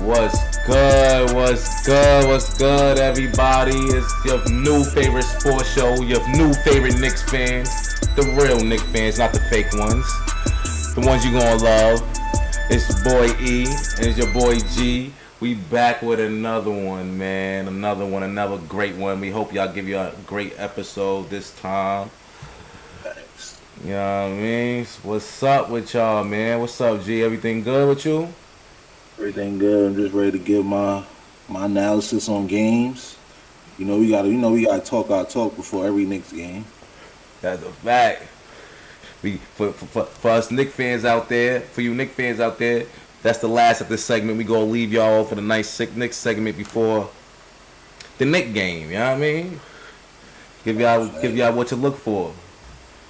What's good? What's good? What's good, everybody? It's your new favorite sports show, your new favorite Knicks fans, the real Knicks fans, not the fake ones, the ones you gonna love. It's your boy E and it's your boy G. We back with another one, man. Another great one. We hope y'all give you a great episode this time. Thanks. You know what I mean? What's up with y'all, man? What's up, G? Everything good with you? Everything good. I'm just ready to give my analysis on games. We gotta talk our talk before every Knicks game. That's a fact. For us Knicks fans out there, for you Knicks fans out there, that's the last of this segment. We gonna leave y'all for the nice sick Knicks segment before the Knicks game. You know what I mean? Give y'all what to look for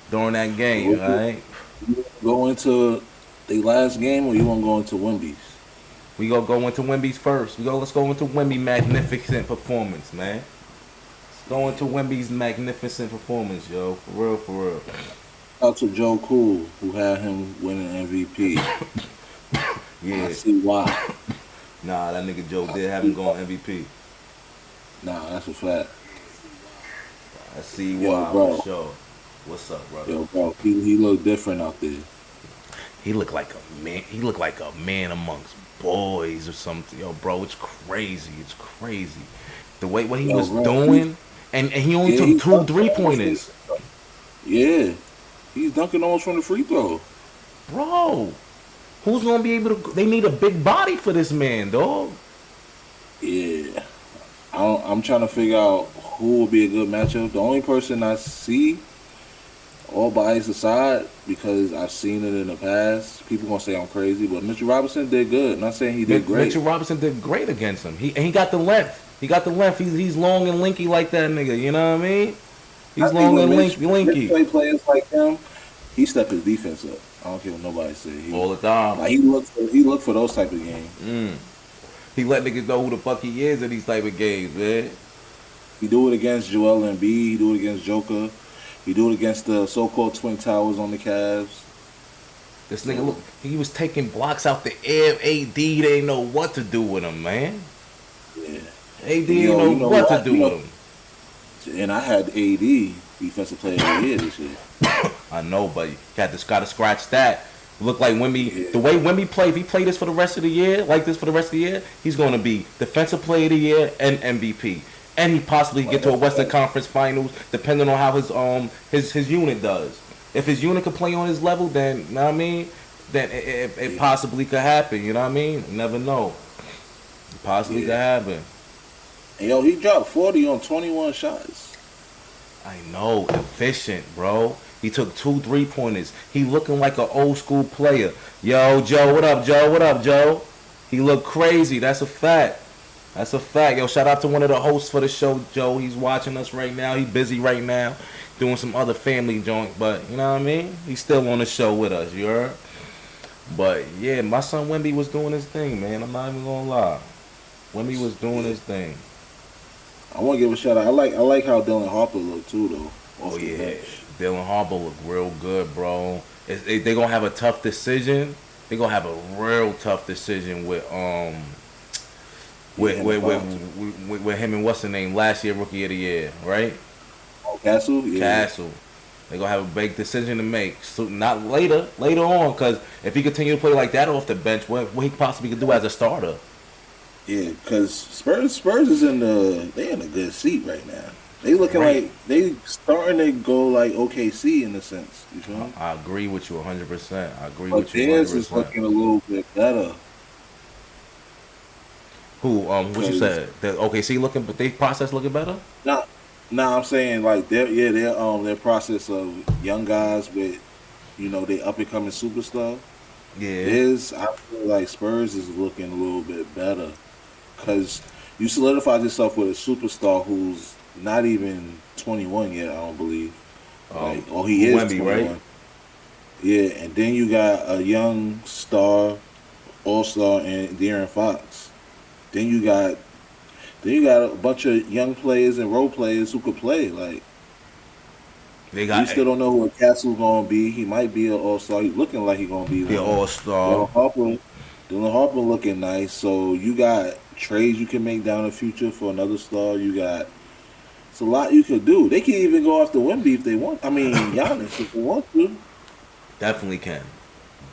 during that game. All right. You wanna go into the last game, or you want to go into Wemby's? We gonna go into Wemby's first. Let's go into Wemby's magnificent performance, man. Let's go into Wemby's magnificent performance, yo. For real, for real. Out to Joe Cool, who had him winning MVP. Yeah. I see why. Nah, that nigga Joe did have him going MVP. Nah, that's a fact. I see Yo, why, bro. for sure. What's up, brother? Yo, bro, he looked different out there. He looked like a man. He looked like a man amongst boys or something. Yo, bro, it's crazy. It's crazy. The way what he Yo, was bro, doing, and he only Yeah, took he's two dunking 3-pointers. Yeah, he's dunking almost from the free throw. Bro, who's gonna be able to? They need a big body for this man, dog. Yeah, I'm trying to figure out who will be a good matchup. The only person I see, all bias aside, because I've seen it in the past, people gonna say I'm crazy, but Mitchell Robinson did good. I'm not saying he did great. Mitchell Robinson did great against him. He got the length. He got the length. He's long and linky like that nigga. You know what I mean? I He's think long when and Mitch linky play players like him, he stepped his defense up. I don't care what nobody say. all the time. Like he looked for those type of games. He let niggas know who the fuck he is in these type of games, man. He do it against Joel Embiid. He do it against Joker. He do it against the so-called Twin Towers on the Cavs. This nigga, look, he was taking blocks out the air. AD didn't know what to do with him, man. Yeah. AD didn't know what to do with him. And I had AD defensive player of the year this year. I know, but you gotta scratch that. Look like Wemby, Yeah. the way Wemby play, if he play this for the rest of the year, like this for the rest of the year, he's going to be defensive player of the year and MVP. And he possibly get to a Western Conference Finals, depending on how his unit does. If his unit can play on his level, then you know what I mean, then it possibly could happen. You know what I mean? You never know. It possibly could happen. And yo, he dropped 40 on 21 shots. I know, efficient, bro. He took 2 3-pointers. He looking like an old school player. Yo, Joe, what up, Joe? What up, Joe? He looked crazy. That's a fact. That's a fact. Yo, shout out to one of the hosts for the show, Joe. He's watching us right now. He's busy right now doing some other family joint, but you know what I mean? He's still on the show with us, you heard? But yeah, my son Wemby was doing his thing, man. I'm not even gonna lie. Wemby was doing his thing. I want to give a shout out. I like how Dylan Harper looked too, though. Oh Off the yeah, bench. Dylan Harper look real good, bro. They gonna have a tough decision. They gonna have a real tough decision with with him and what's the name last year rookie of the year, right? Oh, Castle. Yeah. Castle. They gonna have a big decision to make. So not later on, because if he continue to play like that off the bench, what he possibly could do as a starter? Yeah, because Spurs is they in a good seat right now. They looking Right. like they starting to go like OKC in a sense. You feel me? I agree with you 100%. I agree But with you theirs is 100%. looking a little bit better. Who? What you 'Cause- said? That OKC looking, but they process looking better. Now I'm saying like their process of young guys with they up and coming superstar. Yeah. I feel like Spurs is looking a little bit better because you solidified yourself with a superstar who's not even 21 yet. I don't believe. Or he is Wemby, 21. right? Yeah, and then you got a young star, all-star, and De'Aaron Fox. Then you got a bunch of young players and role players who could play. Like They we got still don't know who Castle's gonna be. He might be an all-star. He's looking like he's gonna be the one. all star. Harper, Dylan Harper looking nice. So you got trades you can make down the future for another star. You got it's a lot you could do. They can even go after Wemby if they want. I mean Giannis if they want to. Definitely can.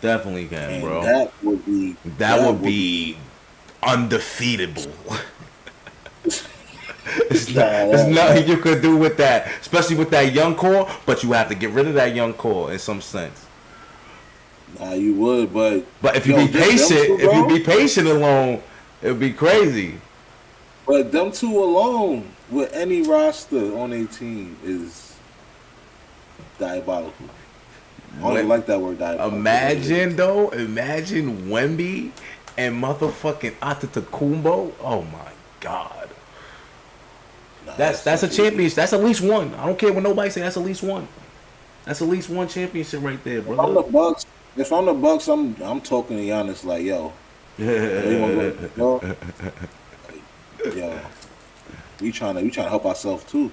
Definitely can, And bro. That would be undefeatable. There's nothing you could do with that, especially with that young core. But you have to get rid of that young core in some sense. You would, But if you yo, be just them patient, two, if you bro. be patient alone, it would be crazy. But them two alone with any roster on a team is diabolical. I don't even When, like that word diabolical. imagine Wemby and motherfucking Antetokounmpo. Oh my god, Nah, that's a too crazy. championship. That's at least one. I don't care what nobody say. That's at least one. That's at least one championship right there, If I'm brother. the Bucks, I'm talking to Giannis like, yo, I know you want to go to the floor. Like, yo, we trying to help ourselves too.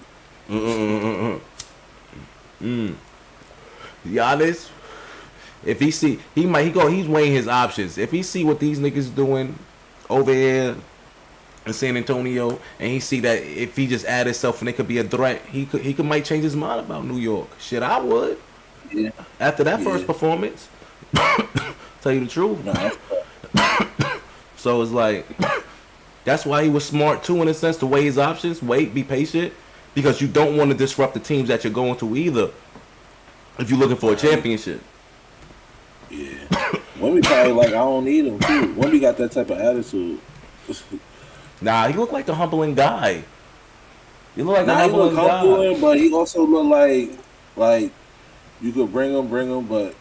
Giannis, if he see he's weighing his options. If he see what these niggas doing over here in San Antonio, and he see that if he just add himself and it could be a threat, he could might change his mind about New York. Shit, I would Yeah, after that yeah. first performance. Tell you the truth. Nah, that's So it's like that's why he was smart too in a sense to weigh his options. Wait, be patient, because you don't want to disrupt the teams that you're going to either. If you're looking for a right. championship. Yeah. Wemby probably like I don't need him too. Wemby got that type of attitude. Nah, he looked like a humbling guy. You look like a Nah, he look humbling guy. humbling, but he also look like you could bring him, but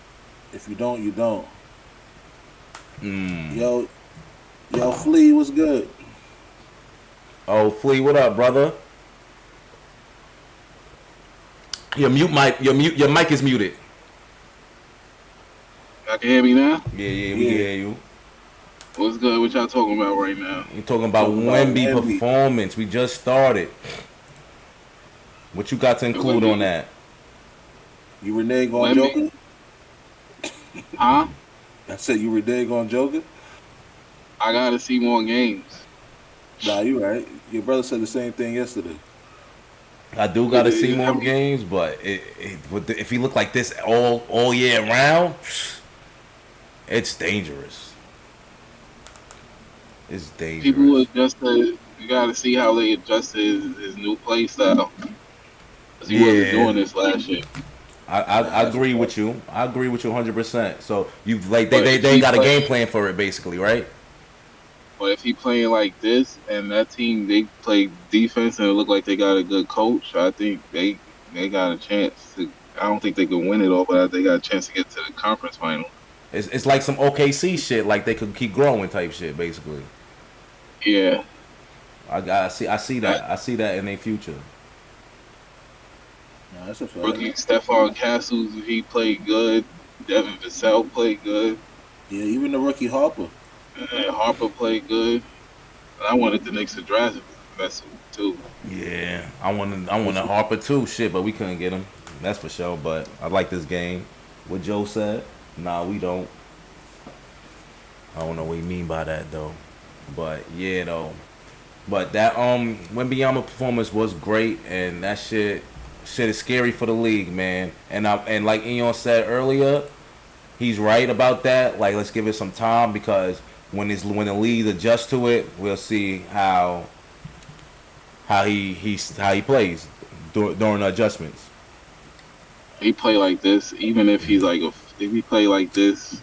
if you don't, you don't. Mm. Yo, Flea was good. Oh, Flea, what up, brother? Your mic is muted. Y'all can hear me now? Yeah, we can Yeah, hear you. What's good? What y'all talking about right now? You talking about talking about Wemby Wemby. performance. We just started. What you got to And include on Wemby, that? You renege on Wemby, Joker? huh? I said you renege on Joker? I gotta see more games. Nah, you right. Your brother said the same thing yesterday. I do got to see more games, but if he look like this all year round, it's dangerous. It's People dangerous. adjusted. You gotta see how they adjusted his new play style. Cause he wasn't Yeah, doing this last year. I Nah, that's a agree fact. with you. I agree with you 100%. So you like But they if ain't he got a game play, plan for it basically, right? but if he playing like this and that team they play defense and it look like they got a good coach, I think they got a chance to. I don't think they can win it all, but they got a chance to get to the conference final. It's like some OKC shit, like they could keep growing type shit, basically. Yeah, I see that I see that in their future. Nah, that's a fact. rookie Stephon Castles, he played good. Devin Vassell played good. Yeah, even the rookie Harper. And Harper played good. And I wanted the Knicks to draft Vassell too. Yeah, I wanted Harper too, shit, but we couldn't get him. That's for sure. But I like this game. What Joe said? Nah, we don't. I don't know what you mean by that though. But yeah though. But that Wembanyama performance was great, and that shit is scary for the league, man. And like Eon said earlier, he's right about that. Like let's give it some time, because when the league adjusts to it, we'll see how he plays during the adjustments. He play like this, even if he's like if he play like this,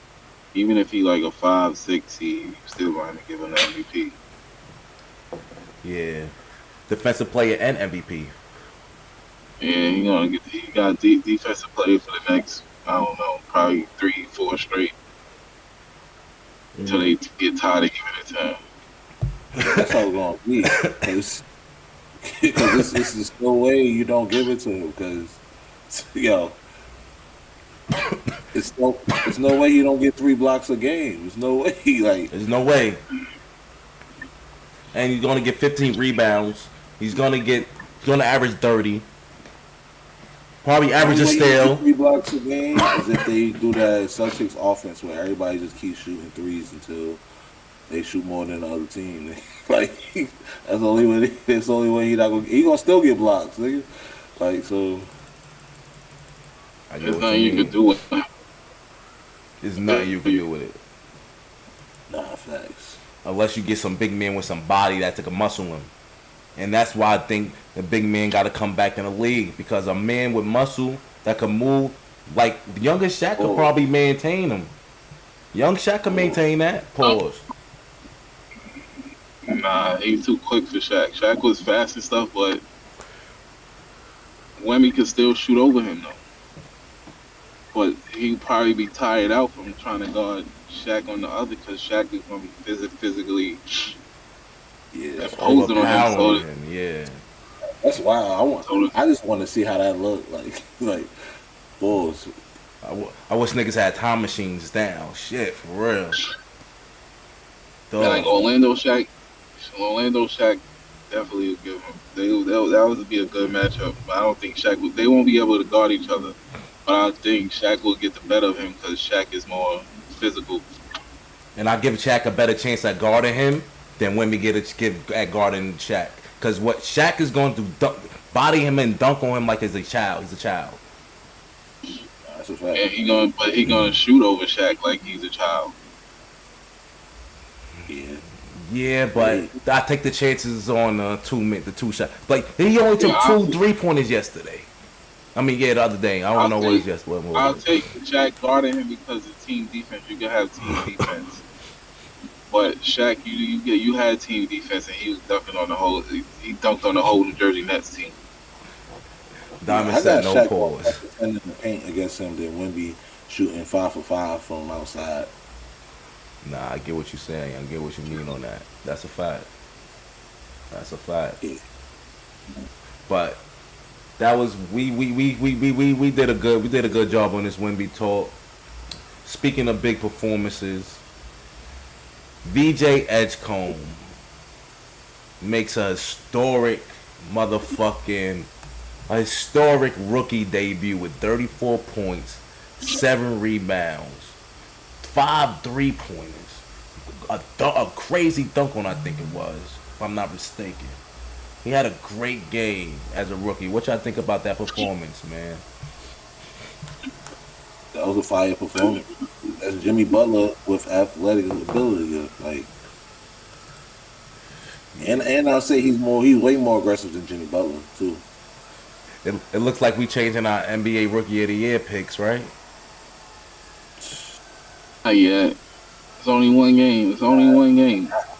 even if he like a 5'6", he still going to give him the MVP. Yeah, defensive player and MVP. Yeah, he got defensive play for the next, I don't know, probably 3-4 straight until Mm. they get tired of giving it to him. That's how it's gonna be. Cause it's just no way you don't give it to him. Cause yo, it's no way you don't get 3 blocks a game. There's no way like There's no way. And he's gonna get 15 rebounds. He's gonna average 30 Probably average Only a way you get steal. 3 blocks a game is if they do that Celtics offense where everybody just keeps shooting threes until they shoot more than the other team. Like that's the only way. That's the only way he gonna still get blocks. Nigga. Like so. I get There's what you nothing you could mean. do with There's nothing you can do with it. Nah, facts. Unless you get some big man with some body that can muscle him. And that's why I think the big man got to come back in the league. Because a man with muscle that can move, like the youngest Shaq could probably maintain him. Young Shaq could maintain that. Pause. Nah, he's too quick for Shaq. Shaq was fast and stuff, but Wemby could still shoot over him though. But he'd probably be tired out from trying to guard Shaq on the other because Shaq is going to be physically Yeah, imposing on him. So Overpowering him, yeah. that's wild. I just want to see how that look like balls. I wish niggas had time machines down. Shit, for real. and like Orlando Shaq definitely would give him. That would be a good matchup. But I don't think they won't be able to guard each other. But I think Shaq will get the better of him because Shaq is more physical. And I give Shaq a better chance at guarding him than Wemby give at guarding Shaq. Because what Shaq is going to body him and dunk on him like he's a child. He's a child. That's a fact. And he gonna shoot over Shaq like he's a child. Yeah. Yeah, but I take the chances on the two shot. Like he only took 2 3-pointers yesterday. I mean, yeah, the other day. I don't know what it's just. I'll take Shaq guarding him because of team defense. You can have team defense, but Shaq, you had team defense, and he was dunking on the whole. He dunked on the whole New Jersey Nets team. Diamond said no pause. In the paint against him than Wemby shooting 5 for 5 from outside. Nah, I get what you're saying. I get what you mean on that. That's a fact. That's a fact. Yeah. But that was we did a good job on this Wemby talk. Speaking of big performances, V.J. Edgecomb makes a historic rookie debut with 34 points, 7 rebounds, 5 3-pointers, a crazy dunk on, I think it was, if I'm not mistaken. He had a great game as a rookie. What y'all think about that performance, man? That was a fire performance. That's Jimmy Butler with athletic ability, like. And I'll say he's way more aggressive than Jimmy Butler too. It looks like we changing our NBA Rookie of the Year picks, right? Not yet. It's only one game.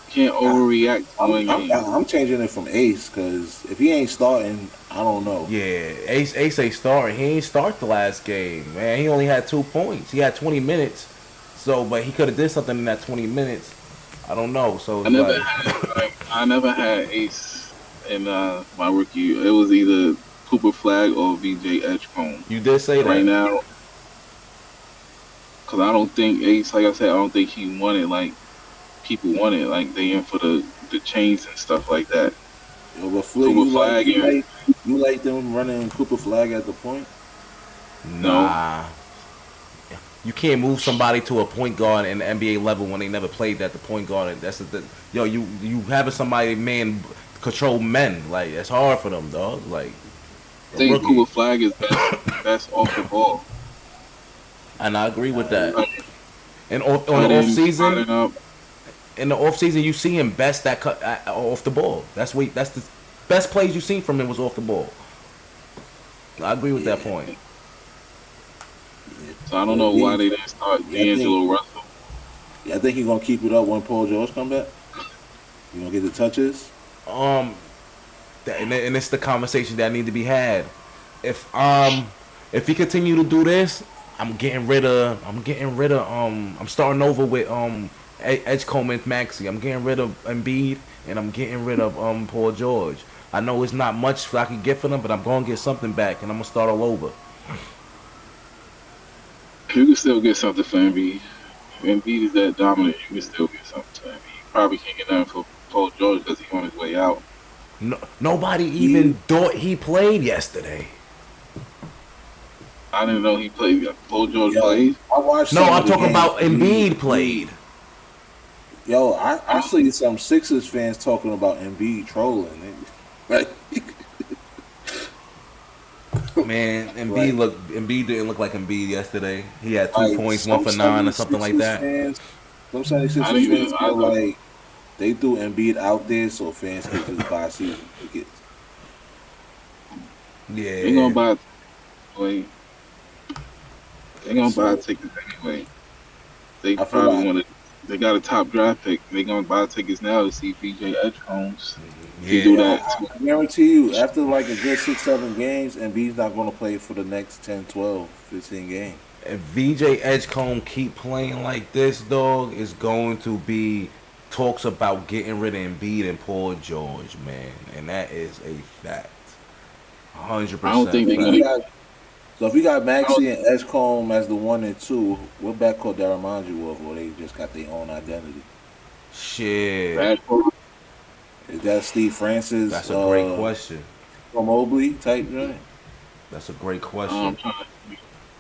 Can't overreact to one game. I'm changing it from Ace because if he ain't starting, I don't know. Yeah, Ace ain't starting. He ain't start the last game, man. He only had 2 points. He had 20 minutes. So, but he could have did something in that 20 minutes. I don't know. So I never had Ace in my rookie. It was either Cooper Flag or V.J. Edgecomb. You did say that right now, because I don't think Ace. Like I said, I don't think he wanted like people wanted. Like they in for the chains and stuff like that. Yo, but Flip, you like them running Cooper Flag at the point? Nah. You can't move somebody to a point guard in the NBA level when they never played at the point guard. You having somebody man control men, like it's hard for them, dog. Like I think Cooper Flag is best off the ball, and I agree with that. And on the off season, in the off season, you see him best that cut off the ball. That's the best plays you seen from him was off the ball. I agree with that point. So I don't know why they didn't start D'Angelo Russell. Yeah, I think he's gonna keep it up when Paul George come back. You gonna get the touches? And it's the conversation that need to be had. If he continue to do this, I'm starting over with Edgecomb and Maxey. I'm getting rid of Embiid and I'm getting rid of Paul George. I know it's not much I can get for them, but I'm gonna get something back and I'm gonna start all over. You can still get something for Embiid. If Embiid is that dominant, you can still get something for Embiid. You probably can't get nothing for Paul George because he's on his way out. Nobody even thought he played yesterday. I didn't know he played. Paul George Yo, played. I watched No, some of I'm the talking games. about Embiid played. Yo, I see some Sixers fans talking about Embiid trolling. Like, Man, like, Embiid didn't look like Embiid yesterday. He had 2 points, one some for nine, or something like 76ers that. fans, some I 76ers didn't even. fans I feel thought like they threw Embiid out there so fans could just buy season tickets. they gonna Yeah, buy. Anyway. They gonna buy So tickets anyway. They I feel probably like, want to. They got a top draft pick. They gonna buy tickets now to see V.J Edgecomb. He do yeah. yeah, that I too. guarantee you, after like a good 6, 7 games, Embiid's not going to play for the next 10, 12, 15 games. If VJ Edgecomb keep playing like this, dog, is going to be talks about getting rid of Embiid and Paul George, man, and that is a fact, hundred I don't percent think they're So if gonna. you fact. got, so if you got I don't, Maxey and Edgecomb as the 1 and 2, what backcourt that remind you of, or they just got their own identity? Shit, bad for Is that Steve Francis, that's a great question. from Mobley type joint? That's a great I'm question. trying to.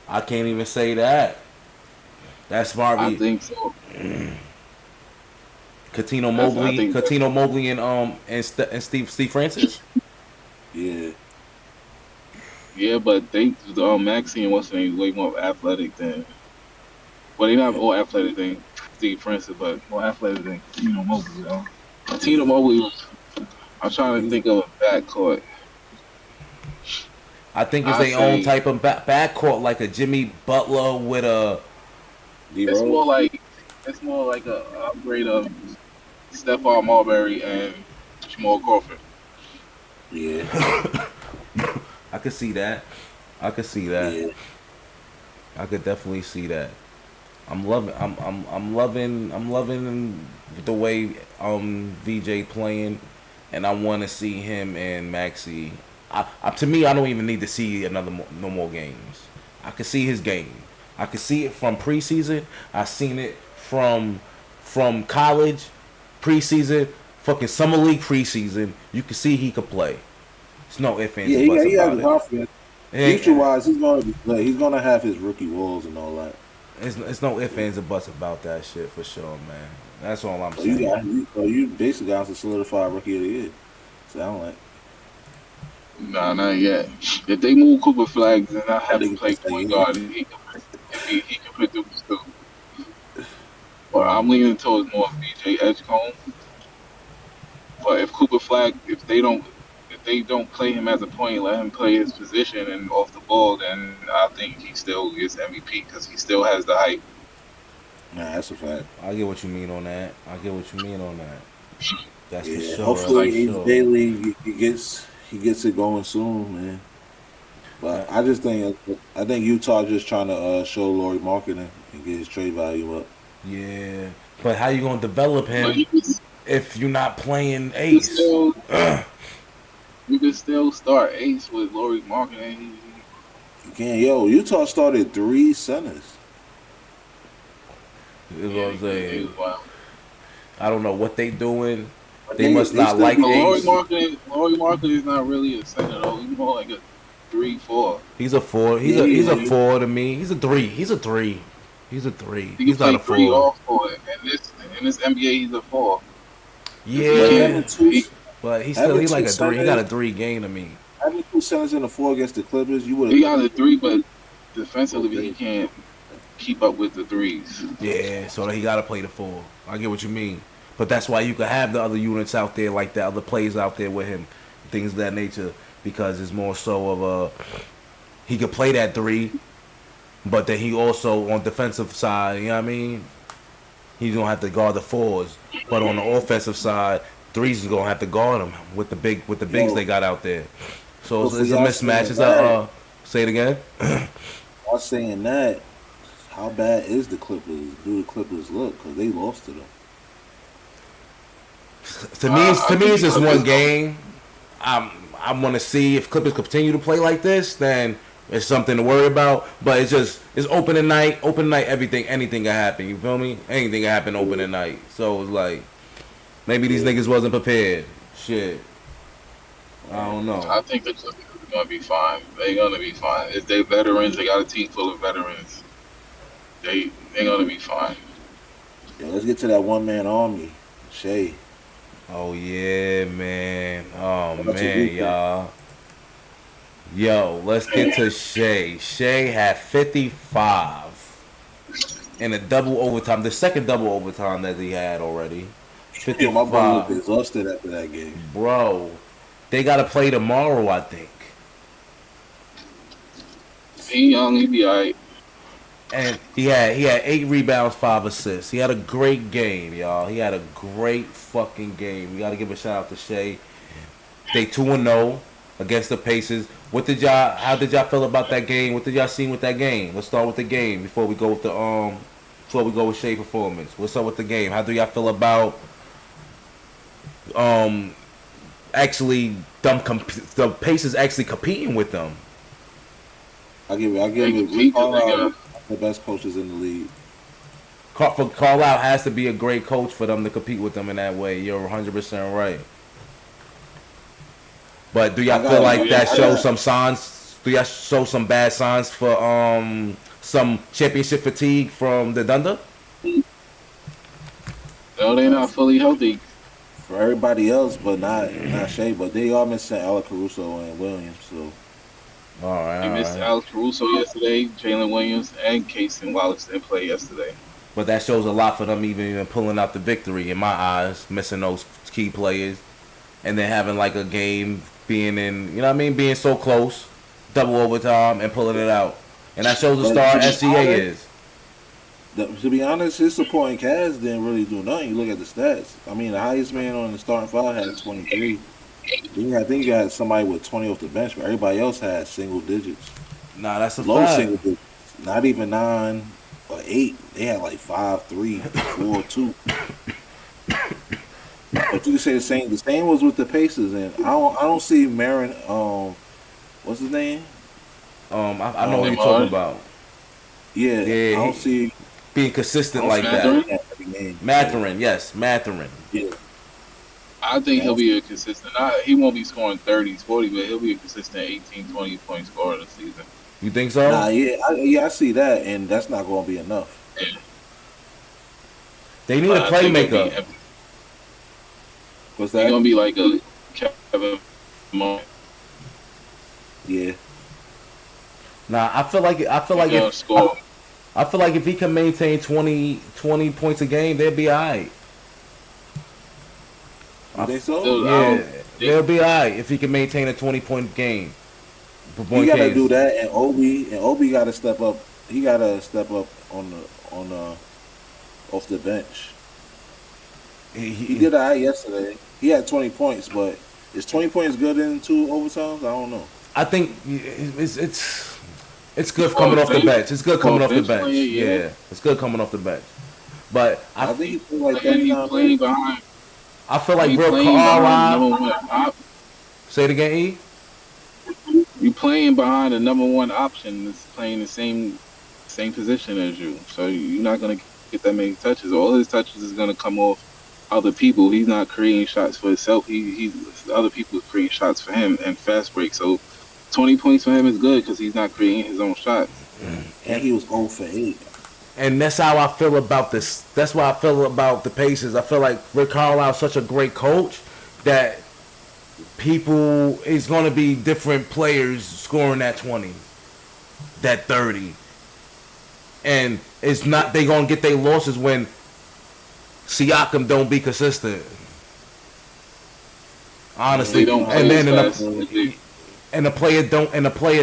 I can't even say that. That's I probably think so. I think that's. Catino Mobley, and Steve Francis. Yeah, Yeah, but Maxie and what's his name is way more athletic than. Well, they not yeah, all athletic than Steve Francis, but more athletic than Tino Mobley. Tino yeah. Mobley was. I'm trying to He's think of a backcourt. I think it's I their own say type of backcourt, like a Jimmy Butler with a. D it's Rose. more like a upgrade of Stephon Marbury and Jamal Crawford. Yeah, I could see that. I could see that. yeah. I could definitely see that. I'm loving the way VJ playing, and I want to see him and Maxi. To me, I don't even need to see no more games. I can see his game. I can see it from preseason. I seen it from college preseason, fucking summer league preseason. You can see he could play. It's no ifs ands Yeah, or buts he has about it. confidence. Future It wise, he's gonna have his rookie walls and all that. it's no ifs ands or buts about that shit for sure, man. That's all I'm So you saying. got you basically got to solidify rookie of the year. Sound like Nah, not yet. If they move Cooper Flags and not I have him think play it's the point year. guard, he can produce too. But I'm leaning towards more V.J Edgecomb. But if they don't play him as a point, let him play his position and off the ball, then I think he still gets MVP because he still has the hype. Nah, that's a fact. I get what you mean on that. I get what you mean on that. That's for Yeah, sure. That's hopefully for Like Ace sure. Bailey he gets it going soon, man. But That, I think Utah just trying to show Laurie marketing and get his trade value up. yeah, but how you gonna develop but him if you're not playing you can Ace? still you can still start Ace with Laurie Marketing. You can't, Utah started 3 centers. Is what Yeah, I'm saying. wow. I don't know what they doing. But They they must they not still like But get Ace. Laurie Marketing is not really a center though. He's more like a 3-4. He's a four. He's a yeah. four to me. He's a three. He's a three. He's a three. He can He's not play a three four. or four. In this NBA, he's a 4 because he But Yeah, can't. having two He, but having he's two like a three. He got centers a three game to me. having 2 centers in the 4 against the Clippers, you would have he thought got they a would 3, but go defensively he big. can't keep up with the threes. Yeah, so he got to play the four. I get what you mean. But that's why you could have the other units out there, like the other players out there with him, things of that nature, because it's more so of a he could play that three, but then he also on defensive side, you know what I mean? He's gonna have to guard the fours, but on the offensive side, threes is gonna have to guard him with the bigs they Yo, got out there. So but for it's a y'all mismatch. saying It's a that, say it again. y'all saying that, how bad is the Clippers? Do the Clippers look? Because they lost to them. I To me, think it's the just Clippers one game. I want to see if Clippers continue to play like this, then it's something to worry about. But it's opening night. Open night, anything can happen. You feel me? Anything can happen Yeah, opening night. So it's like maybe these yeah, niggas wasn't prepared. Shit, I right. don't know. I think Gonna be fine. They gonna be fine. If they veterans, they got a team full of veterans. They gonna be fine. Yeah, let's get to that one man army. Shea. Oh yeah, man. Oh Shout out to man, Luka. y'all. Yo, let's get to Shea. Shea had 55 in a double overtime, the second double overtime that he had already. Yo, my brother looked 55. exhausted after that game. Bro, they got to play tomorrow, I think. He young, he be alright. And he had 8 rebounds, 5 assists. He had a great game, y'all. He had a great fucking game. We got to give a shout out to Shea. They 2-0 against the Pacers. How did y'all feel about that game? What did y'all see with that game? Let's start with the game before we go with Shea performance. What's up with the game? How do y'all feel about um actually the Pacers actually competing with them? I give They it. compete 'cause they Carlisle, got the best coaches in the league. For Carlisle has to be a great coach for them to compete with them in that way. You're 100% right. But do y'all I feel got. like that I shows got. some signs? Do y'all show some bad signs for some championship fatigue from the Thunder? no, they not fully healthy. For everybody else, but not Shea. But they are missing Alec Caruso and Williams. So All right, We all missed right. Alex Caruso yesterday, Jalen Williams, and Casey Wallace didn't play yesterday. But that shows a lot for them even pulling out the victory in my eyes, missing those key players, and then having like a game being in, you know what I mean, being so close, double overtime and pulling it out, and that shows the but star SGA is. to be honest, his supporting cast didn't really do nothing. You look at the stats. I mean, the highest man on the starting five had 23. I think you had somebody with 20 off the bench, but everybody else had single digits, Nah, that's a low fact. single digits, not even 9 or 8. They had like 5, 3, 4, 2. But you can say the same. The same was with the Pacers, and I don't see Marin. What's his name? I know what you're talking about. Yeah, I Yeah, don't see. being I consistent don't like see Mathurin? that. that every game. Mathurin, yes, Mathurin. Yeah, I think yeah. he'll be a consistent. He won't be scoring 30s, 40, but he'll be a consistent 18, 20 point scorer this season. You think so? Nah, I see that, and that's not going to be enough. They need But a I think playmaker. What's he's that? gonna be like a Kevin Durant. Yeah, Nah, I feel like He's gonna if score. I feel like if he can maintain 20 points a game, they'll be alright. you think so? Still, I Yeah, don't they'll think be alright if he can maintain a 20-point game. He got to Case. do that, and Obi got to step up. He got to step up on the off the bench. He did all right yesterday. He had 20 points, but is 20 points good in 2 overtimes? I don't know. I think it's good For coming a off the bench- bench. It's good for a coming off the bench bench. player, Yeah, yeah. it's good coming off the bench. But I think he played like and he's 39 playing minutes. behind. I feel like He Real playing behind the Carlisle. number one. Say it again, E. You playing behind the number one option that's playing the same position as you. So you're not gonna get that many touches. All his touches is gonna come off other people. He's not creating shots for himself. He's other people creating shots for him and fast break. So 20 points for him is good because he's not creating his own shots. And he was 0 for 8. And that's how I feel about this. That's why I feel about the Pacers. I feel like Rick Carlisle is such a great coach that people is going to be different players scoring that 20, that 30, and it's not they going to get their losses when Siakam don't be consistent. Honestly, They don't play and as then fast as they and the player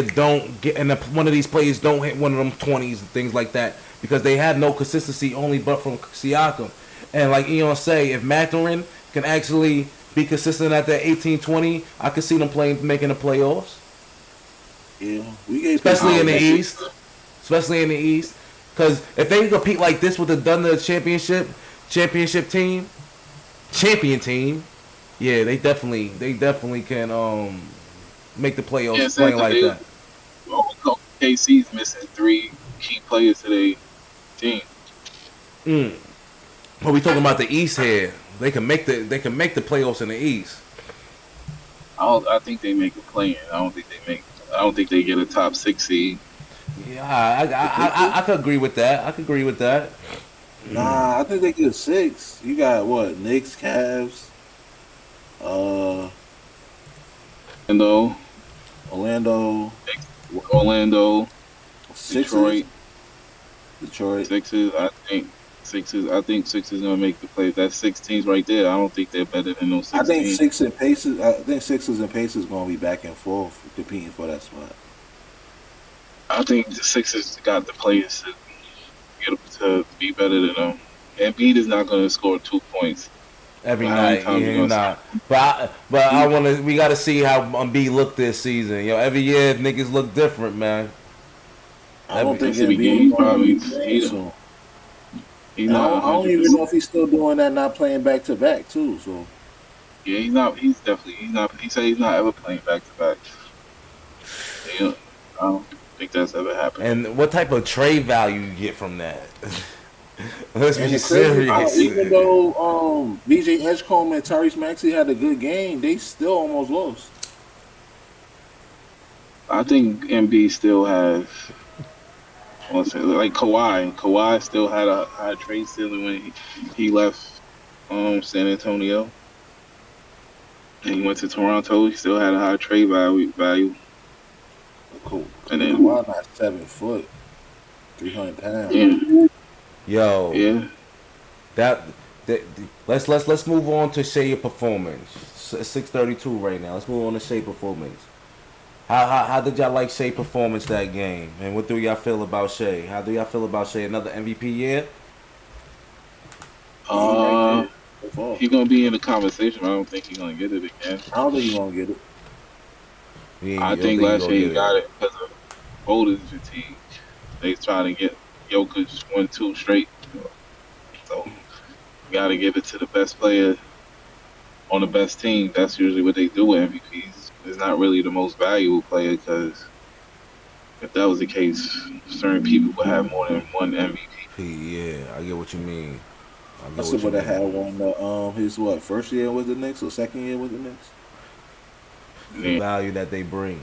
don't get, and one of these players don't hit one of them 20s and things like that because they have no consistency only but from Siakam. And like Eon say, if Mathurin can actually be consistent at that 18-20, I could see them making the playoffs, Yeah, we gave especially in the people- East. Especially in the East, because if they compete like this with the Thunder championship team, champion team, yeah, they definitely can make the playoffs Yeah, playing like that. KC's missing 3 key players today. Team. But we talking about the East here. They can make the playoffs in the East. I think they make a play in. I don't think they make. I don't think they get a top 6 seed. Yeah, I could agree with that. I could agree with that. Nah, I think they get 6. You got what? Knicks, Cavs, uh, And though Orlando, Orlando, Sixers, Detroit, Detroit. Sixers. I think Sixers gonna make the play. That's 6 teams right there. I don't think they're better than those I think 16. Sixers and Pacers gonna be back and forth competing for that spot. I think the Sixers got the players to to be better than them. Embiid is not gonna score 2 points. Every But how many night, times you yeah, gonna not. But I want to. We got to see how B look this season. Every year niggas look different, man. I don't think This will be Embiid game. is gonna Probably be playing soon. he's And I not don't, I don't 100. even know percent if he's still doing that, not playing back to back too. So Yeah, he's not. He's definitely. He's not. He said he's not ever playing back to back. Yeah, I don't think that's ever happened. And what type of trade value you get from that? Let's and be the crazy part, serious. even though V.J Edgecomb and Tyrese Maxey had a good game, they still almost lost. I think MB still has. Like Kawhi. Kawhi still had a high trade ceiling when he left San Antonio. And he went to Toronto. He still had a high trade value. Cool. And then Kawhi not 7 foot, 300 pounds. yeah, Yo, yeah. that let's move on to Shea performance. 6:32 right now. Let's move on to Shea performance. How did y'all like Shea performance that game? And what do y'all feel about Shea? How do y'all feel about Shea? Another MVP year? Yeah, he right there. So far. He's gonna be in the conversation. But I don't think he's gonna get it again. I don't think he's gonna get it. I think last year he got it because of voters fatigue. They trying to get Jokic 1-2 straight. So you gotta give it to the best player on the best team. That's usually what they do with MVPs. It's not really the most valuable player because if that was the case, certain people would have more than one MVP. Yeah, I get what you mean. I still would have had one. His first year with the Knicks or second year with the Knicks? The value that they bring.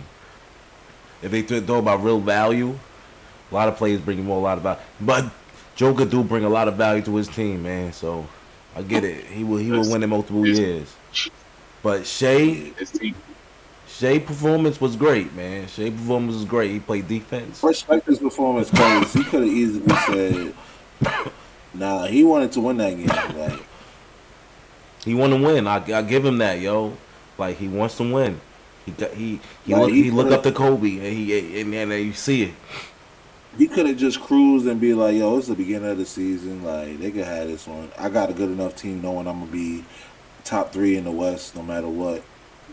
If they talk about real value, a lot of players bring more a lot of value. But Joker do bring a lot of value to his team, man. So I get it. He will win in multiple years. But Shea performance was great, man. Shea performance was great. He played defense. Respect his performance because he could have easily said, "Nah, he wanted to win that game." Like he want to win. I give him that, yo. Like he wants to win. He look up to Kobe and you see it. He could have just cruised and be like, "Yo, it's the beginning of the season. Like they could have this one. I got a good enough team, knowing I'm gonna be top 3 in the West, no matter what."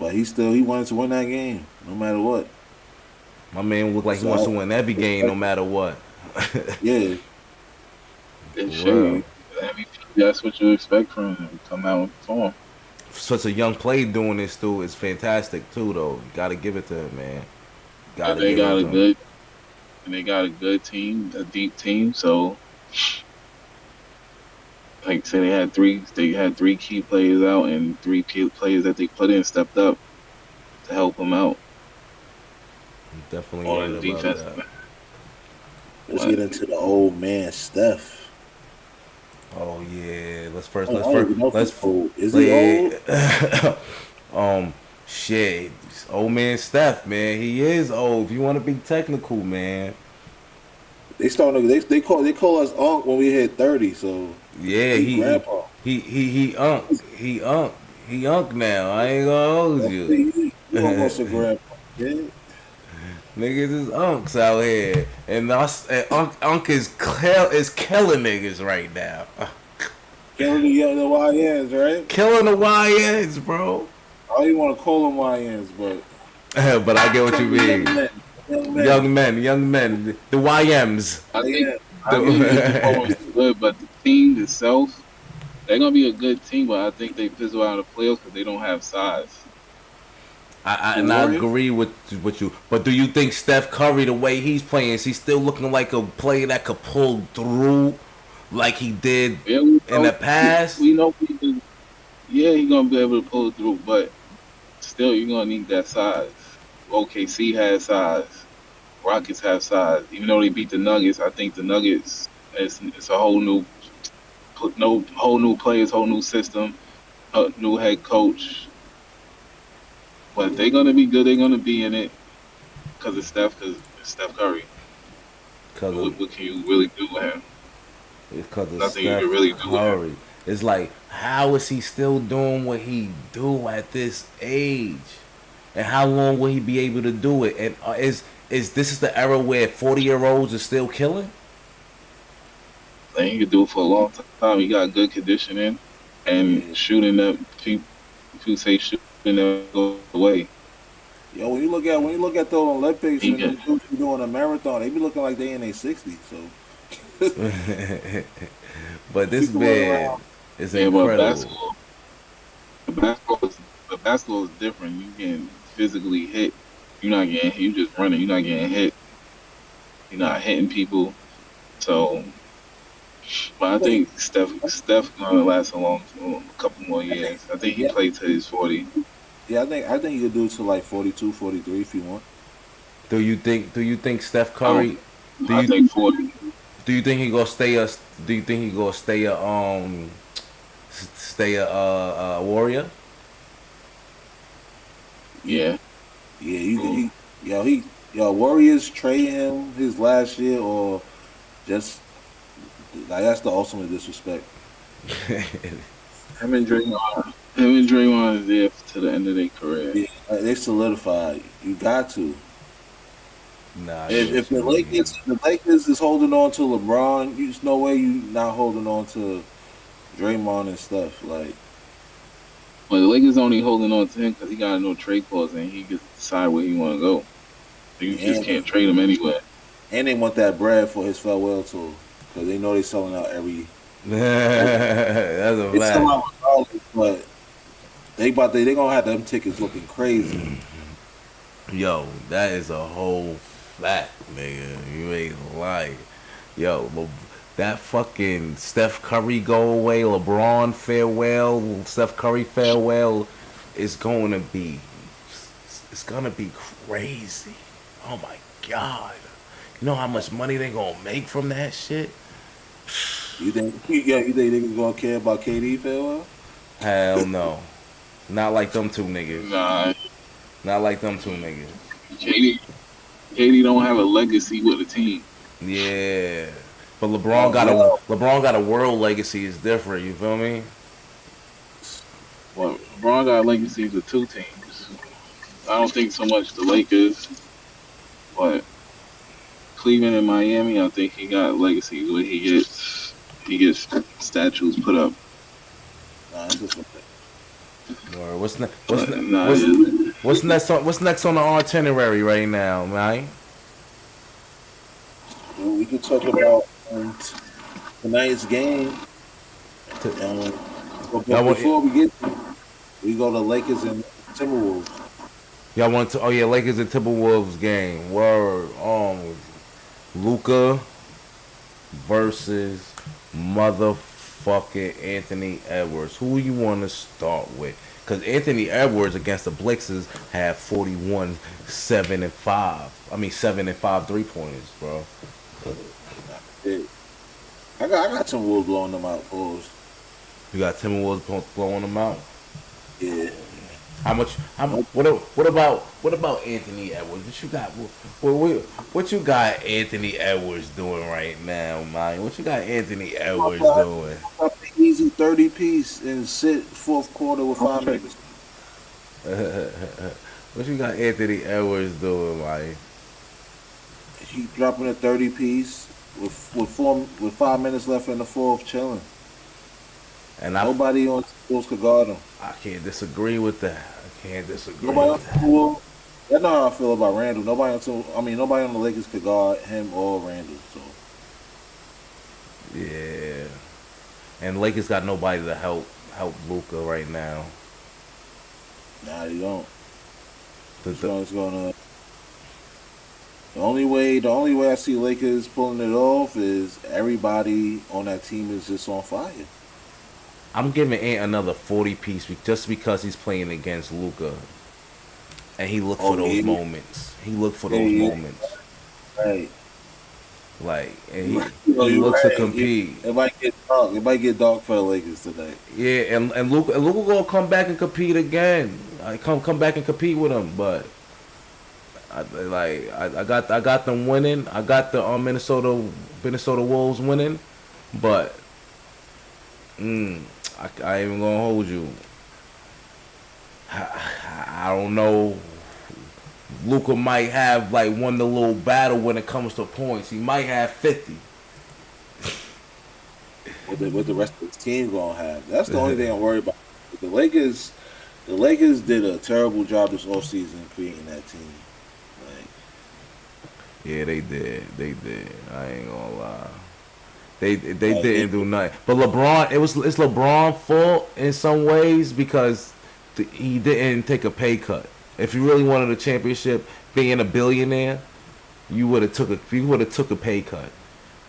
But he wanted to win that game, no matter what. My man looked like he wants to win every game, no matter what. Yeah. And Shea, MVP, that's what you expect from him. Come out and perform. Such a young player doing this too is fantastic too, though. You gotta give it to him, man. And they got a good team, a deep team. So, like say they had 3 key players out, and 3 key players that they put in stepped up to help them out. Definitely on right the about defense. that. Let's get into the old man Steph. Oh yeah, let's Is he old? Shit, old man Steph, man, he is old. If you want to be technical, man. They call us Unc when we hit 30. So yeah, grandpa. He Unc now. I ain't gonna hold you. He almost a grandpa. Yeah. Niggas is unks out here, and Unc is killing niggas right now. Killing the YNs, right? Killing the YNs, bro. I don't want to call them YNs, but but I get what you mean. Young men, the YMs. I think the performance is good, but the team itself, they're gonna be a good team, but I think they fizzle out of the playoffs because they don't have size. I agree with you, but do you think Steph Curry, the way he's playing, is he still looking like a player that could pull through like he did in the past? We know he can. Yeah, he's gonna be able to pull it through, but still you're gonna need that size. OKC has size. Rockets have size. Even though they beat the Nuggets, I think the Nuggets it's a whole new no whole new players, whole new system, new head coach. But they're gonna be good. They're gonna be in it because it's Steph Curry. Cause of What can you really do with him? It's because of Nothing you Steph can really do with him. Curry. It's like, how is he still doing what he do at this age? And how long will he be able to do it? And is this is the era where 40-year-olds are still killing? Like, he could do it for a long time. He got good conditioning and Yeah. shooting that people say shooting that goes away. Yo, when you look at the Olympics He and can. them dudes who doing a marathon, they be looking like they in their 60s. So But if he this can run man around, is Yeah, but incredible. basketball is different. You getting physically hit. You're not getting hit. You just running. You're not getting hit. You're not hitting people. So, but I wait, think Steph gonna last a couple more I think, years. I think he yeah, played till he's 40. yeah, I think you could do it to like 42, 43 if you want. Do you think Steph I don't. Curry do I you think 40. do you think he gonna stay a do you think he gonna stay a warrior? You, Yeah. yeah, you could. Mm. Warriors trade him his last year or just like that's the ultimate disrespect. Him and Draymond. Him and Draymond is there to the end of their career. Yeah, like, they solidified. You got to. Nah, I get If what you the mean. Lakers is holding on to LeBron, there's no way you not holding on to Draymond and stuff. Like, But the Lakers only holding on to him because he got a no trade clause and he gets to decide where he want to go. You just and can't trade him anywhere. they want that bread for his farewell tour because they know they selling out every That's a they sell fact. out regardless, but they gonna have them tickets looking crazy. Yo, that is a whole fact, nigga. You ain't lying. Yo, that fucking Steph Curry go away, LeBron farewell, Steph Curry farewell is going to be, it's gonna be crazy. Oh my god. You know how much money they gonna make from that shit? You think they gonna care about KD farewell? Hell no. Not like them two niggas. Nah, Not like them two niggas. Katie, Katie don't have a legacy with the team. Yeah. But Well, LeBron got a world legacy is different, you feel me? Well, LeBron got legacies with two teams. I don't think so much the Lakers, but Cleveland and Miami. I think he got legacies where he gets statues put up. nah, it's just Or what's ne- what's But ne- nah, what's what's next on the itinerary right now, man? we could talk about tonight's game. T- Um, but Y'all want before we get to, we go to Lakers and Timberwolves. y'all want to? Oh yeah, Lakers and Timberwolves game. Word. Luca versus motherfucking Anthony Edwards. Who you want to start with? Because Anthony Edwards against the Blixers had 41, 7 and 5. I mean 7 and 5 3-pointers, bro. Yeah. I got Timberwolves blowing them out. Pause. You got Timberwolves blowing them out. Yeah. How much? Nope. What about Anthony Edwards? What you got? What you got Anthony Edwards doing right now, man? What you got Anthony Edwards doing? Up the easy 30 piece and sit fourth quarter with 5 minutes. What you got Anthony Edwards doing, man? He dropping a 30 piece with 5 minutes left in the fourth, chilling. And Nobody on Timberwolves could guard him. I can't disagree with that. I can't disagree Nobody on with that. Timberwolves. That's not how I feel about Randall. Nobody on the Lakers could guard him or Randall. So Yeah. And Lakers got nobody to help Luca right now. nah, they don't. The, It's the, gonna. The only way I see Lakers pulling it off is everybody on that team is just on fire. I'm giving Ant another 40 piece just because he's playing against Luca. and he looked for Oh those yeah, moments. He looked for those yeah, moments. right. Like, and You he you looks to right. compete. It might get dark. It might get dark for the Lakers tonight. Yeah, and Luka gonna come back and compete again. I come back and compete with him, but I got them winning. I got the Minnesota Wolves winning, but mm, I ain't even gonna hold you. I don't know. Luka might have like won the little battle when it comes to points. He might have 50. What the rest of the team gonna have? That's the only thing I'm worried about. The Lakers did a terrible job this offseason creating that team. Like, Yeah, they did. They did. I ain't gonna lie. They like didn't do nothing. But LeBron, it's LeBron's fault in some ways because he didn't take a pay cut. If you really wanted a championship, being a billionaire, you would have took a pay cut.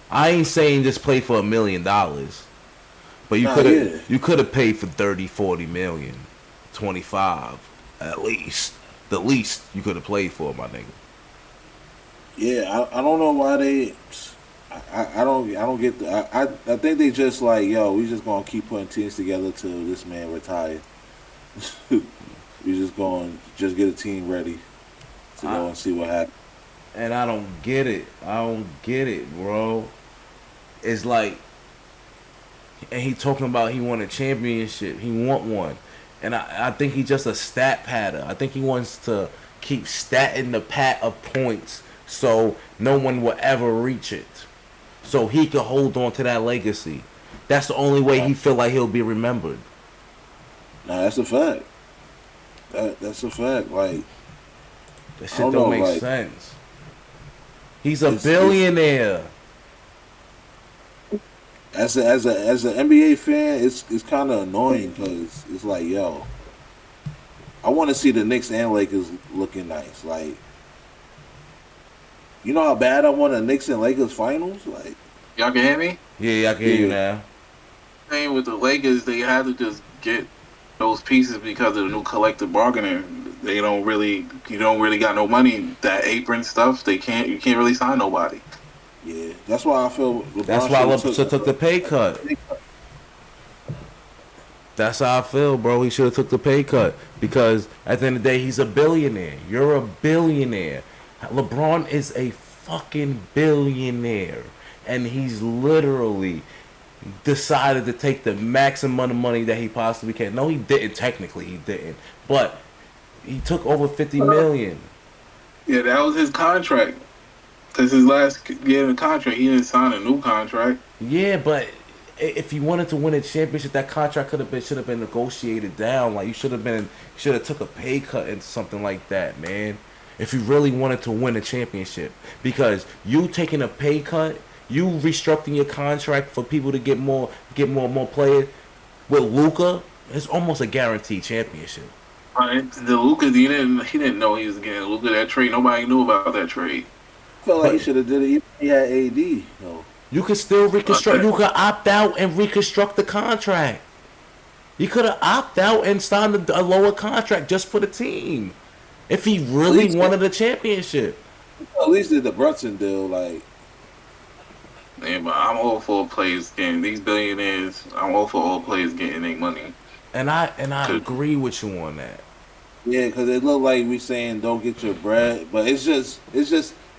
I ain't saying just play for $1 million, but nah, yeah, you could have paid for 30, 40 million, 25 at least. The least you could have played for, my nigga. yeah. I don't know why they. I don't get the. I think they just like yo. We just gonna keep putting teams together till this man retire. We just going just get a team ready to go and see what happens. And I don't get it. I don't get it, bro. It's like, and he talking about he won a championship. He want one, and I think he just a stat patter. I think he wants to keep statting the pat of points so no one will ever reach it, so he could hold on to that legacy. That's the only way he feel like he'll be remembered. Nah, that's a fact. That's a fact. Like That I shit don't don't know, make like sense. He's a it's billionaire. as an NBA fan, it's kind of annoying because it's like yo, I want to see the Knicks and Lakers looking nice. Like you know how bad I want a Knicks and Lakers finals. Like Y'all can hear me? Yeah, I can hear you yeah, now. Same with the Lakers, they had to just get those pieces because of the new collective bargaining. You don't really got no money. That apron stuff, you can't really sign nobody. yeah. That's why I feel That's LeBron why should have LeBron took the pay cut. That's how I feel, bro. He should have took the pay cut because at the end of the day, he's a billionaire. You're a billionaire. LeBron is a fucking billionaire, and he's literally decided to take the maximum amount of money that he possibly can. No, he didn't. Technically, he didn't, but he took over 50 million. Yeah, that was his contract. Because his last year in the contract, he didn't sign a new contract. Yeah, but if you wanted to win a championship, that contract should have been negotiated down. Like you should have took a pay cut and something like that, man. If you really wanted to win a championship, because you taking a pay cut, you restructuring your contract for people to get more players with Luka, it's almost a guaranteed championship. Right? The Luka, he didn't know he was getting Luka that trade. Nobody knew about that trade. I felt like he But should have did it. Even if he had AD. No. you could still reconstruct. Okay. You could opt out and reconstruct the contract. You could have opted out and signed a lower contract just for the team. If he At really least, wanted a championship. at least did the Brunson deal. Like Yeah, but I'm all for players getting these billionaires. I'm all for all players getting their money. And I Could agree with you on that. yeah, because it looked like we saying don't get your bread, but it's just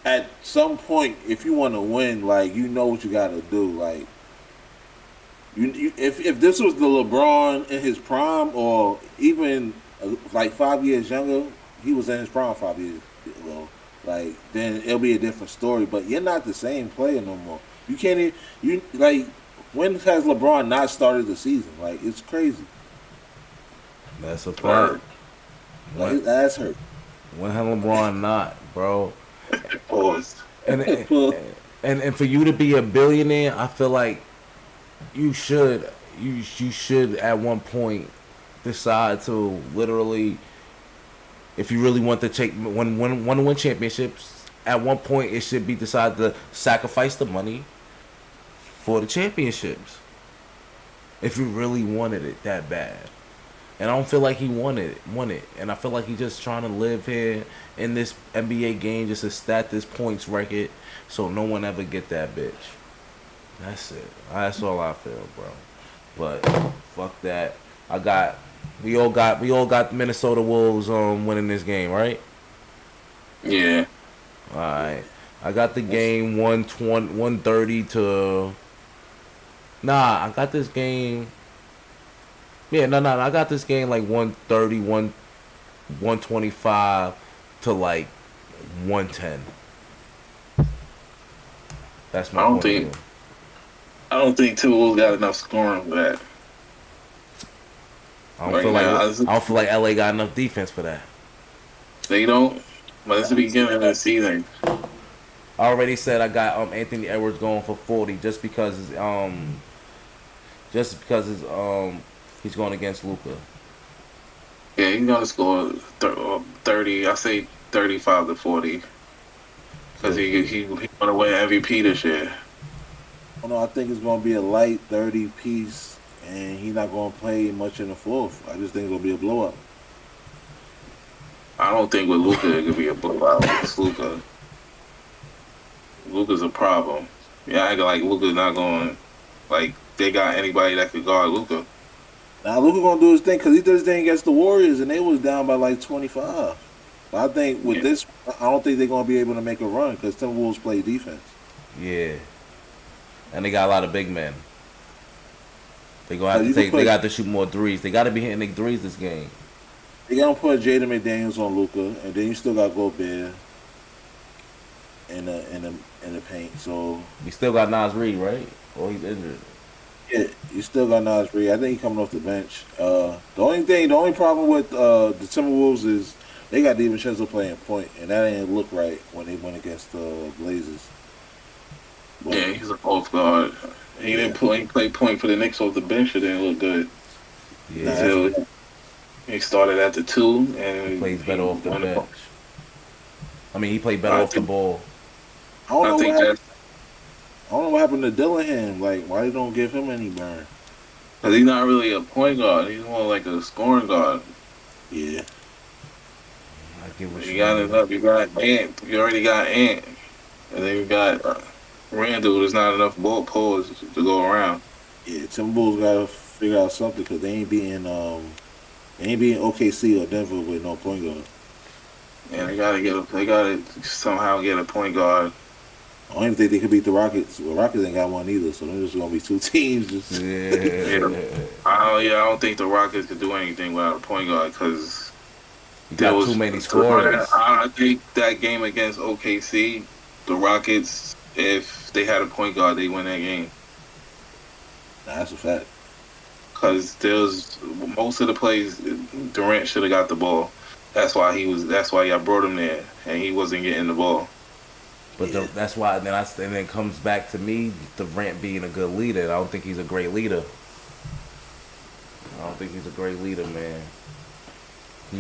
at some point if you want to win, like you know what you got to do. Like if this was the LeBron in his prime, or even like 5 years younger, he was in his prime 5 years ago. Like then it'll be a different story. But you're not the same player no more. You can't even, you like when has LeBron not started the season? Like it's crazy. That's a fact. Word. Like When his ass hurt. when had LeBron not, bro? Pause. And and for you to be a billionaire, I feel like you should at one point decide to literally, if you really want to take want to win championships, at one point it should be decided to sacrifice the money for the championships. If you really wanted it that bad. and I don't feel like he won it. And I feel like he's just trying to live here in this NBA game just to stat this points record, so no one ever get that bitch. That's it. That's all I feel, bro. But fuck that. We all got Minnesota Wolves winning this game, right? Yeah. All right. I got the game 120, 130 to. Nah, I got this game. Yeah, no. I got this game like 130, 125 to like 110. That's my point of view. I don't think Timberwolves got enough scoring for that. I don't feel like LA got enough defense for that. They don't. But it's the beginning of the season. I already said I got Anthony Edwards going for 40 just because he's going against Luka. Yeah, he's gonna score 30. I say 35 to 40 because he gonna win MVP this year. Oh, no, I think it's going to be a light 30 piece, and he's not going to play much in the fourth. I just think it's going to be a blowout. I don't think with Luka it could be a blowout. It's Luka. Luka's a problem. Yeah, I act like Luka's not going. Like they got anybody that could guard Luka. Now Luka going to do his thing because he did his thing against the Warriors, and they was down by like 25. But I think with this, I don't think they're going to be able to make a run because Timberwolves play defense. Yeah. And they got a lot of big men. They gonna have to they got to shoot more threes. They got to be hitting their threes this game. They gonna put Jaden McDaniels on Luka, and then you still got Gobert in the paint. So you still got Nas Reed, right? Or he's injured. Yeah, you still got Nas Reed. I think he's coming off the bench. The only problem with the Timberwolves is they got DiVincenzo playing point, and that ain't look right when they went against the Blazers. But, yeah, he's a off guard. He didn't play point for the Knicks off the bench. It didn't look good. Yeah. Until he started at the 2 and he plays better off the bench. I mean, he played better off the ball. I don't know what happened to Dillingham. Like, why they don't give him any burn? Because he's not really a point guard. He's more like a scoring guard. Yeah. I get what you got enough. You got Ant. You already got Ant. And then you got Randall. There's not enough ball pulls to go around. Yeah, Timberwolves got to figure out something because they ain't beating OKC or Denver with no point guard. Yeah, they gotta somehow get a point guard. I don't even think they could beat the Rockets. The Rockets ain't got one either, so there's just gonna be two teams. I don't think the Rockets could do anything without a point guard because there was too many scorers. I think that game against OKC, the Rockets, if they had a point guard, they win that game. Nah, that's a fact. Because there's most of the plays, Durant should have got the ball. That's why I brought him there, and he wasn't getting the ball. But that's why then it comes back to me, Durant being a good leader. I don't think he's a great leader. Man.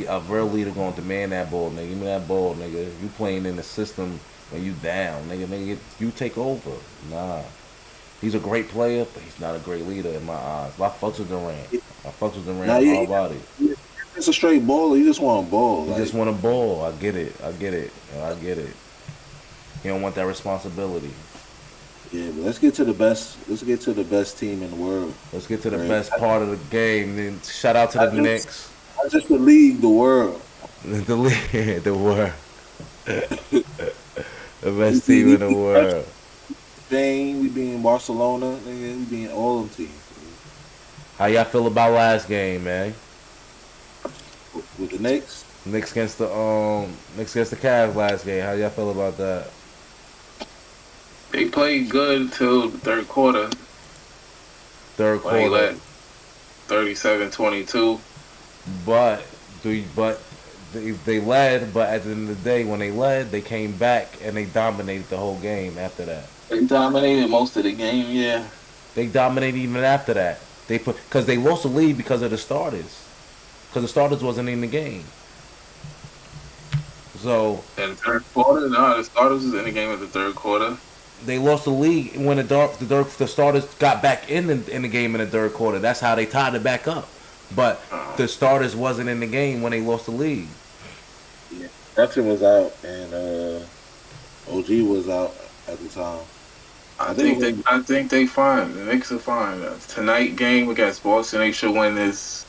A real leader gonna demand that ball, nigga. Give me that ball, nigga. You playing in the system when you down, nigga. You take over. Nah. He's a great player, but he's not a great leader in my eyes. I fucks with Durant. All body. It's a straight baller. You just want a ball. You just want a ball. I get it. You don't want that responsibility. Yeah, but let's get to the best team in the world. Let's get to the best part of the game. Then shout out to the Knicks. Not just the league, the world. The league, the world. The best team in the world. Spain, we being Barcelona, nigga, we being all of them teams. How y'all feel about last game, man? With the Knicks? Knicks against the Cavs last game. How y'all feel about that? They played good until the third quarter. They led 37-22. But they led, but at the end of the day, when they led, they came back and they dominated the whole game after that. They dominated most of the game, yeah. They dominated even after that. Because they lost the lead because of the starters. Because the starters wasn't in the game. So in the third quarter, no, the starters was in the game in the third quarter. They lost the lead when the starters got back in the game in the third quarter. That's how they tied it back up. but the starters wasn't in the game when they lost the league. Yeah. Brunson was out and OG was out at the time. I think it was, I think they fine. The Knicks are fine. Tonight game against Boston, they should win this.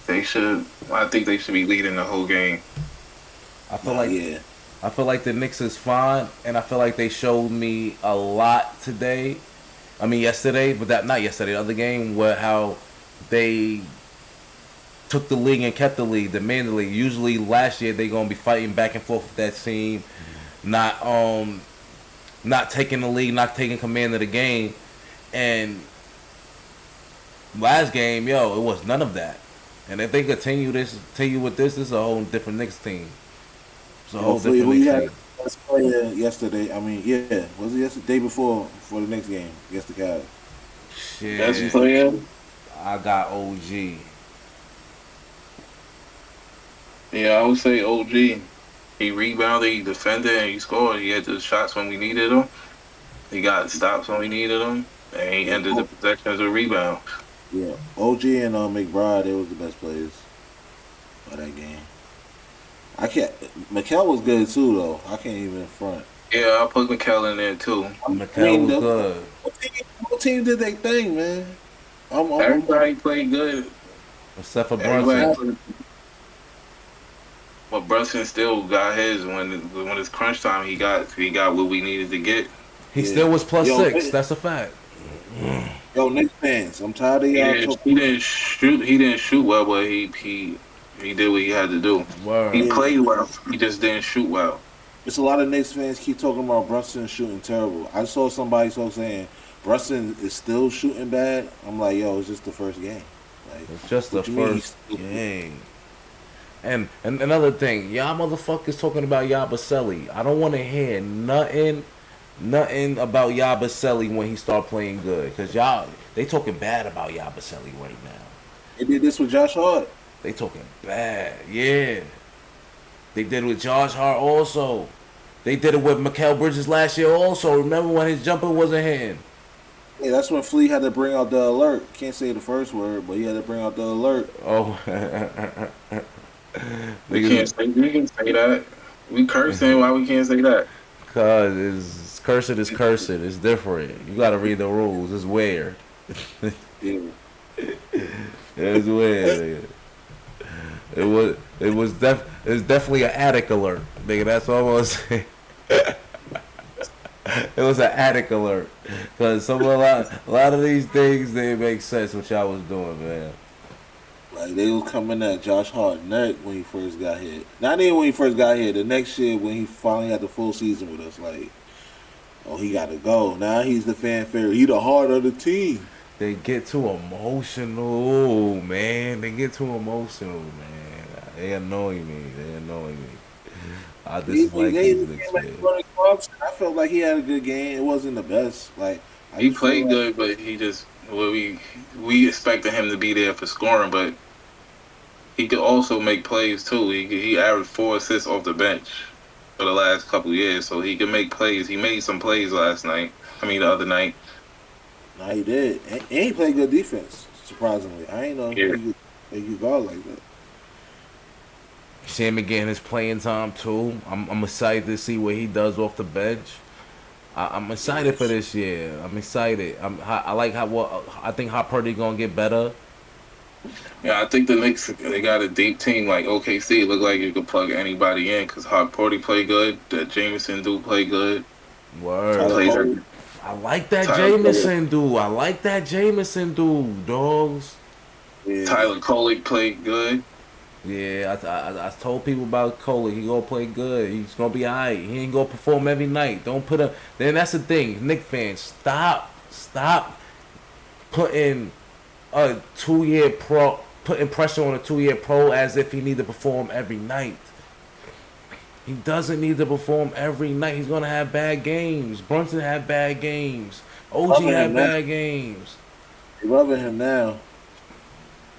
They should. I think they should be leading the whole game. I feel I feel like the Knicks is fine, and I feel like they showed me a lot today. I mean yesterday, but that not yesterday. The other game where how they took the league and kept the league, demanded the league. Usually last year they gonna be fighting back and forth with that team, not not taking the lead, not taking command of the game. And last game, yo, it was none of that. And if they continue with this is a whole different Knicks team. It's a whole different we Knicks had team. best player yesterday. I mean, yeah, was it yesterday? Day before for the next game against the Cavs. That's Shit, player. I got OG. Yeah, I would say OG. He rebounded, he defended, and he scored. He had the shots when we needed them. He got stops when we needed them, and he ended the possessions with rebound. Yeah, OG and McBride, they was the best players of that game. I can't. Mikel was good too, though. I can't even front. Yeah, I'll put McKell in there too. McHale was good. What team did they thing, man? Everybody played good. Except for Brunson. Everybody. But Brunson still got his when it's crunch time. He got what we needed to get. He still was plus 6. That's a fact. Yo, Knicks fans, I'm tired of y'all. He didn't shoot. He didn't shoot well, but he did what he had to do. Word. He played well. He just didn't shoot well. It's a lot of Knicks fans keep talking about Brunson shooting terrible. I saw somebody saying Brunson is still shooting bad. I'm like, yo, it's just the first game. Like, It's just the first game. And another thing, y'all motherfuckers talking about Yabusele. I don't want to hear nothing about Yabusele when he start playing good. Because y'all, they talking bad about Yabusele right now. They did this with Josh Hart. They talking bad, yeah. They did it with Josh Hart also. They did it with Mikal Bridges last year also. Remember when his jumper wasn't hitting? Yeah, that's when Flea had to bring out the alert. Can't say the first word, but he had to bring out the alert. Oh. We can say that. We cursing. Why we can't say that? Cause it's cursing is cursing. It's different. You gotta read the rules. It's weird. Yeah. It's weird. Nigga. It's definitely an attic alert, nigga. That's what I was saying. It was an attic alert, cause a lot of these things they make sense what y'all was doing, man. Like they was coming at Josh Hart neck when he first got here. Not even when he first got here. The next year when he finally had the full season with us, like, oh, he got to go. Now he's the fan favorite. He the heart of the team. They get too emotional, man. They get too emotional, man. They annoy me. I dislike these Knicks fans. I felt like he had a good game. It wasn't the best. Like He played good, but he just we expected him to be there for scoring, but he could also make plays too. He averaged 4 assists off the bench for the last couple of years, so he could make plays. He made some plays last night. I mean the other night. Nah, he did, and he played good defense. Surprisingly, I ain't know he could guard like that. See him getting his playing time too. I'm excited to see what he does off the bench. I'm excited for this year. I'm excited. I like I think how Purdy gonna get better. Yeah, I think the Knicks, they got a deep team like OKC. It look like you could plug anybody in because Hot Porty play good. That Jameson do play good. Word. I like that Jameson dude. I like that Jameson dude, dogs. Yeah. Tyler Kolek played good. Yeah, I told people about Cole. He gonna play good. He's gonna be alright. He ain't gonna perform every night. Don't put up. Then that's the thing, Knicks fans. Stop putting a 2-year pro, putting pressure on a 2-year pro as if he need to perform every night. He doesn't need to perform every night. He's gonna have bad games. Brunson had bad games. OG had bad games. They loving him now.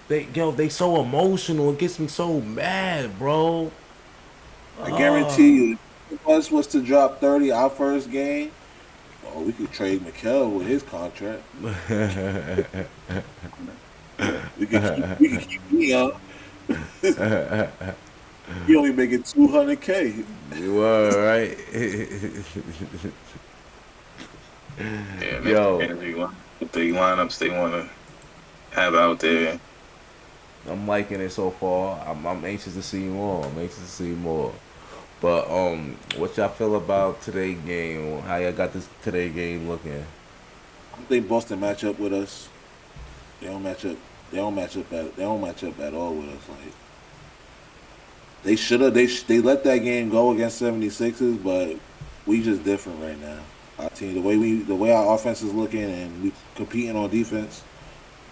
They so emotional. It gets me so mad, bro. I guarantee you, if us was to drop 30 our first game, we could trade Mikel with his contract. We can keep me up. He only making 200K. You were right. Yeah, and they Yo, energy with the lineups they want to have out there. I'm liking it so far. I'm anxious to see more. I'm anxious to see more. But what y'all feel about today game? How y'all got this today game looking? I don't think Boston match up with us. They don't match up. They don't match up at all with us. Like they should have. They let that game go against 76ers, but we just different right now. Our team, the way our offense is looking, and we competing on defense.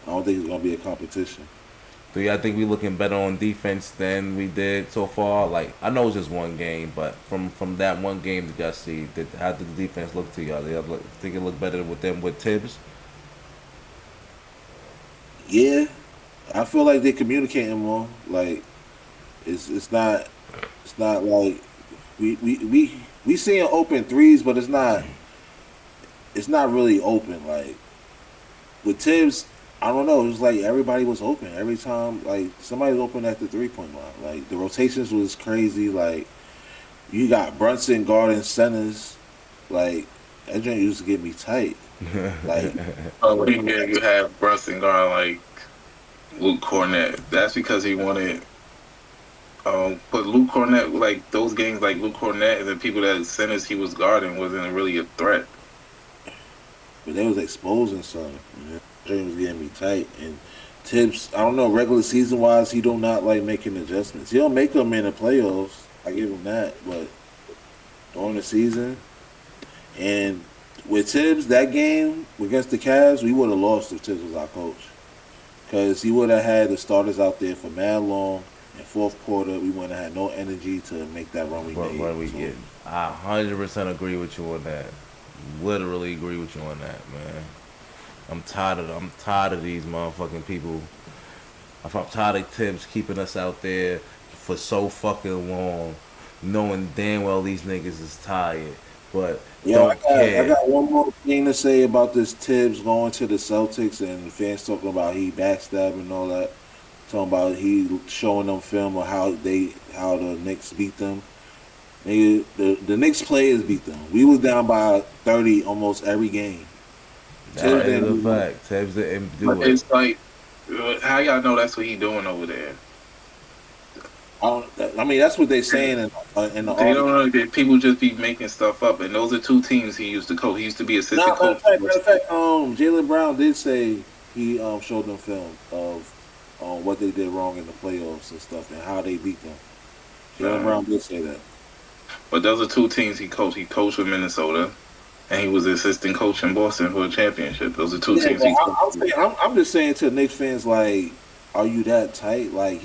I don't think it's gonna be a competition. Do y'all think we looking better on defense than we did so far? Like I know it's just one game, but from that one game that y'all see, how did the defense look to y'all? Think it looked better with them with Tibbs? Yeah, I feel like they're communicating more. Like it's not like we seeing open threes, but it's not really open. Like with Tibbs, I don't know. It was like everybody was open every time. Like somebody was open at the 3-point line. Like the rotations was crazy. Like you got Brunson guarding centers. Like that joint used to get me tight. Like Oh, you have Brunson guard like Luke Cornett. That's because he wanted. But Luke Cornett, like those games, like Luke Cornett and the people that centers he was guarding wasn't really a threat. but they was exposing something. That joint was getting me tight. And Tibbs, I don't know. Regular season wise, he do not like making adjustments. He'll make them in the playoffs. I give him that. But during the season, and with Tibbs, that game against the Cavs, we would have lost if Tibbs was our coach. Because he would have had the starters out there for mad long. In fourth quarter, we wouldn't have had no energy to make that run we made. What we So, get? I 100% agree with you on that. Literally agree with you on that, man. I'm tired of these motherfucking people. I'm tired of Tibbs keeping us out there for so fucking long, knowing damn well these niggas is tired, but yo, I don't got, I care. got one more thing to say about this Tibbs going to the Celtics and fans talking about he backstabbing and all that. Talking about he showing them film of how the Knicks beat them. The Knicks players beat them. We was down by 30 almost every game. That Tibbs is a didn't. fact. Tibbs didn't do But it. it's like, how y'all know that's what he doing over there? I mean, that's what they saying in the They don't article. know that people just be making stuff up, and those are two teams he used to coach. He used to be Nah, assistant matter of coach. fact, Jalen Brown did say he showed them film of what they did wrong in the playoffs and stuff and how they beat them. Jalen Uh, Brown did say that. but those are two teams he coached. He coached with Minnesota, and he was the assistant coach in Boston for a championship. Those are two Yeah, teams but he coached. I'm just saying to Knicks fans, like, are you that tight? Like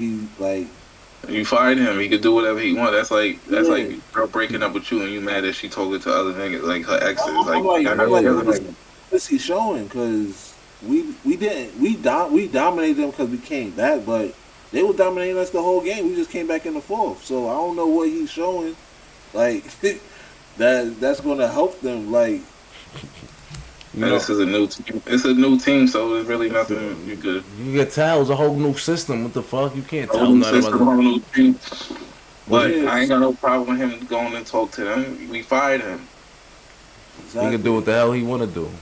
You fired him. He could do whatever he want. That's like yeah. girl breaking up with you, and you mad that she told it to other niggas, like her exes. I'm Like like, I I'm know like, she Yeah. doesn't like. what's he showing? Because we didn't we dominated them because we came back, but they were dominating us the whole game. We just came back in the fourth, so I don't know what he's showing. Like that's going to help them. Like You And know, this is a new team. It's a new team, so there's really nothing you could. you get tell it's a whole new system. What the fuck? You can't Whole tell new nothing system, about whole new team. what But you. yeah, I ain't got no problem with him going and talk to them. We fired him. He can do what exactly. the hell he want to do.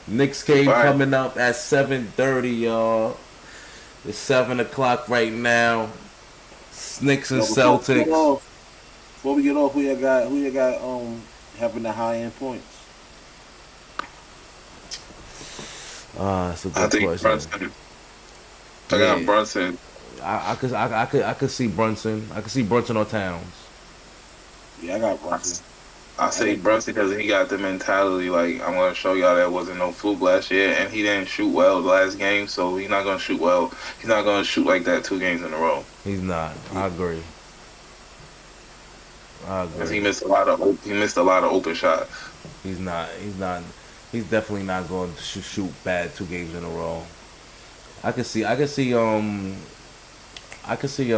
Knicks We game fired. coming up at 7:30, y'all. It's 7 o'clock right now. Knicks and Yo, Celtics. before we get off, who you got having the high end points? Ah, that's a I good think question. Brunson. I got Yeah, Brunson. I could see Brunson. I could see Brunson or Towns. Yeah, I got I, Brunson. I I say got Brunson because he got the mentality like I'm gonna show y'all that wasn't no fluke last year, and he didn't shoot well the last game, so he's not gonna shoot well. He's not gonna shoot like that 2 games in a row. He's not. I agree. I Cause agree. he missed a lot of open shots. He's not. He's not. He's definitely not going to shoot bad 2 games in a row. I could see. I could see. I could see.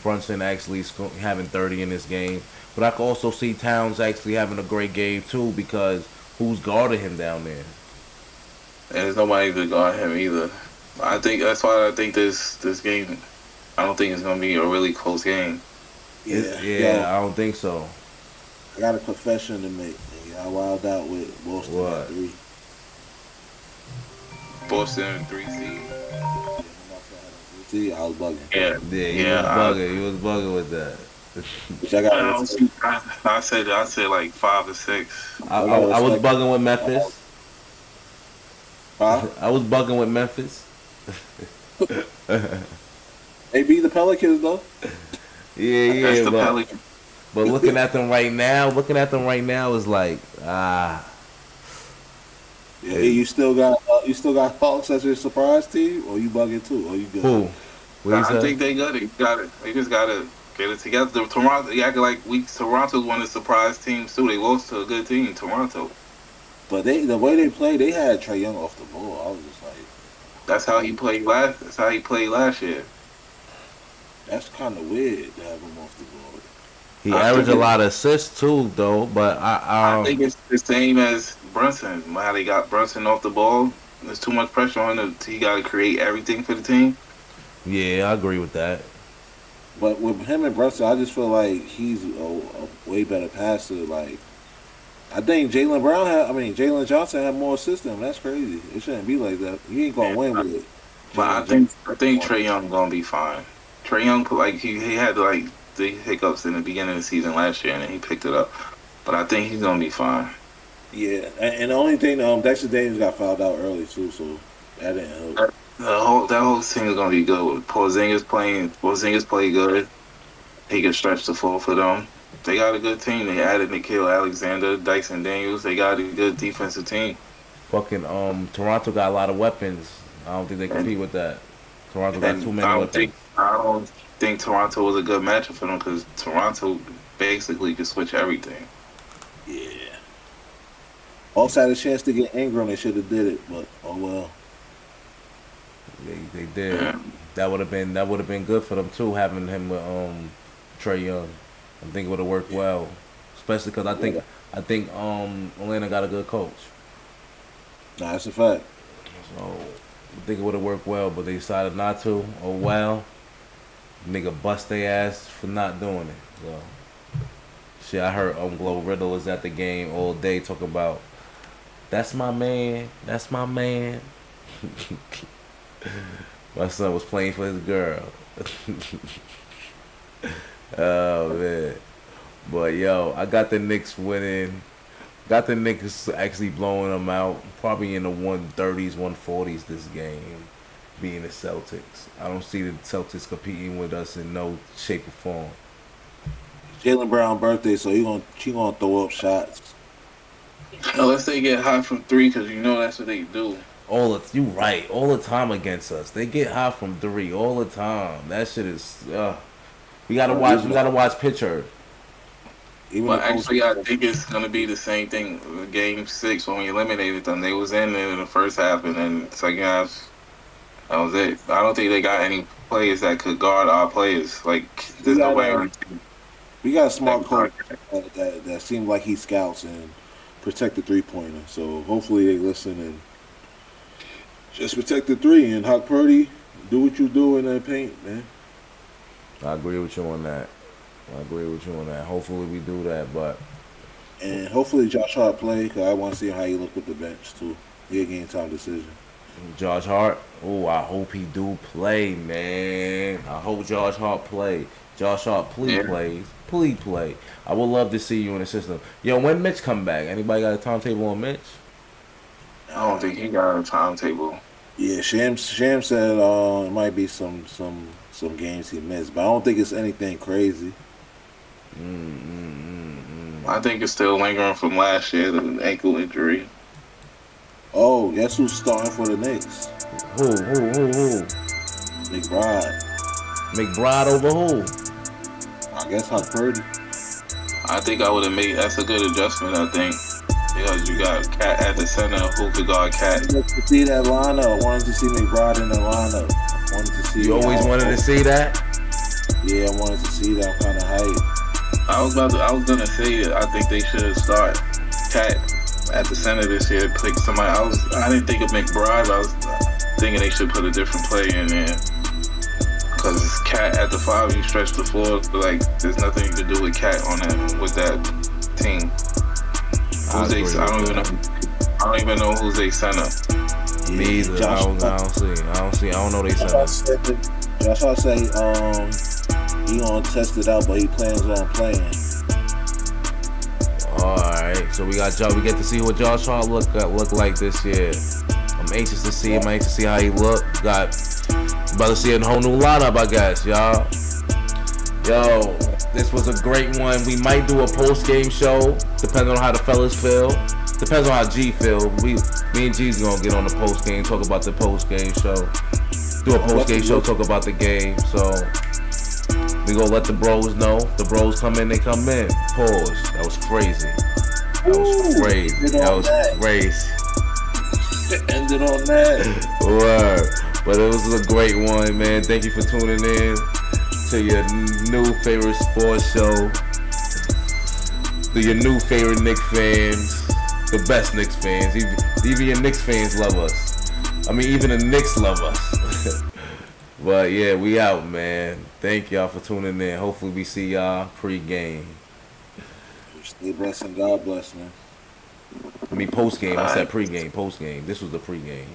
Brunson actually having 30 in this game, but I could also see Towns actually having a great game too because who's guarding him down there? And there's nobody to guard him either. I think that's why I think this game. I don't think it's gonna be a really close game. Yeah, yo, Yeah, I don't think so. I got a confession to make. Nigga. I wild out with Boston at What? 3. Boston 3 seed. Yeah, when I said I had a 3 seed, I was bugging. Yeah, Yeah, he was yeah. bugging. He was bugging with that. Which I gotta I don't respect. see. I said like 5 or 6. I, I I, gotta I was respect. bugging with Memphis. Huh? I was bugging with Memphis. They beat the Pelicans though. Yeah, That's yeah, the but Pelicans. looking at them right now is like Yeah, it, you still got Hawks as your surprise team, or you bugging too, or you good? who? What you I say? think they got it. Got it. They just gotta get it together. Toronto, they acting like Toronto's one of the surprise teams too. They lost to a good team, Toronto. But the way they played, they had Trey Young off the ball. I was just like, That's how he played last. That's how he played last year. that's kind of weird to have him off the ball. He I averaged think a it, lot of assists too, though. But I think it's the same as Brunson. How they got Brunson off the ball. There's too much pressure on him. He got to create everything for the team. yeah, I agree with that. But with him and Brunson, I just feel like he's a way better passer. Like I think Jalen Johnson had more assists than him. That's crazy. It shouldn't be like that. You ain't gonna Yeah. win with But Jalen I think Johnson. Trey Young gonna be fine. Trey Young put like he had like the hiccups in the beginning of the season last year, and then he picked it up. But I think he's gonna be fine. Yeah, and the only thing, Dexter Davis got fouled out early too, so that didn't help. That whole team is gonna be good. With Porzingis playing, Porzingis play good. He can stretch the floor for them. They got a good team. They added Nikhil Alexander, Dyson Daniels. They got a good defensive team. Fucking Toronto got a lot of weapons. I don't think they compete And with that. Toronto got too and many weapons. I don't think Toronto was a good matchup for them because Toronto basically could switch everything. Yeah. Also had a chance to get Ingram. They should have did it, but oh well. They did. Yeah. That would have been good for them too, having him with Trey Young. I think it would have worked well, especially because Yeah. I think Atlanta got a good coach. Nah, that's a fact. So I think it would have worked well, but they decided not to. Oh well, nigga bust their ass for not doing it. So shit, I heard Glow Riddle was at the game all day talking about that's my man, that's my man. My son was playing for his girl. Oh man. But yo, I got the Knicks winning. Got the Knicks actually blowing them out. Probably in the 130s, 140s this game. Being the Celtics. I don't see the Celtics competing with us in no shape or form. Jalen Brown birthday, so she gonna throw up shots. Unless they get hot from three, because you know that's what they do. You right. All the time against us. They get hot from three all the time. That shit is we gotta watch picture. Even the But coach, actually, I think it's gonna be the same thing. Game 6 when we eliminated them, they was in there in the first half, and then second half, that was it. I don't think they got any players that could guard our players. Like we there's no got way we got a smart that can coach guard. that seemed like he scouts and protect the 3-pointer. So hopefully they listen and just protect the three. And Huck Purdy, do what you do in that paint, man. I agree with you on that. Hopefully we do that, but And hopefully Josh Hart play because I want to see how he look with the bench too. Be a game time decision. Josh Hart. Oh, I hope he do play, man. I hope Josh Hart play. Josh Hart, please Yeah. plays. Please play. I would love to see you in the system. Yo, when Mitch come back? Anybody got a timetable on Mitch? I don't think he got a timetable. Yeah, Sham said it might be some games he missed, but I don't think it's anything crazy. I think it's still lingering from last year, the ankle injury. Oh, guess who's starting for the Knicks? Who? McBride. McBride over who? I guess Huck Purdy. I think I would have made that's a good adjustment. I think because you got Cat at the center who could guard Cat. Wanted to see that lineup. Wanted to see McBride in the lineup. Wanted to see. You always wanted to see that? Yeah, I wanted to see that. I'm kind of hyped. I was gonna say I think they should start Cat at the center this year. Pick somebody. I didn't think of McBride. thinking they should put a different player in there. Because Cat at the 5, you stretch the floor, but like there's nothing you can do with Cat on that with that team. I don't even know who's they center. Me either. I don't know they center. Josh say he gonna test it out, but he plans on playing. Alright, so we get to see what Josh Hart look like this year. I'm anxious to see him. I'm anxious to see how he look. About to see a whole new lineup, I guess, y'all. Yo, this was a great one. We might do a post-game show, depending on how the fellas feel. Depends on how G feel. Me and G's gonna get on the post-game, talk about the post-game show. Do a post-game show, talk about the game. So we gonna let the bros know. The bros come in, they come in. Pause. That was crazy. That was crazy. Ended on that. Word. But it was a great one, man. Thank you for tuning in to your new favorite sports show. To your new favorite Knicks fans. The best Knicks fans. Even your Knicks fans love us. I mean, even the Knicks love us. But yeah, we out, man. Thank y'all for tuning in. Hopefully we see y'all pre-game. Stay blessed and God bless, man. I mean, post-game. I said pre-game. Post-game. This was the pre-game.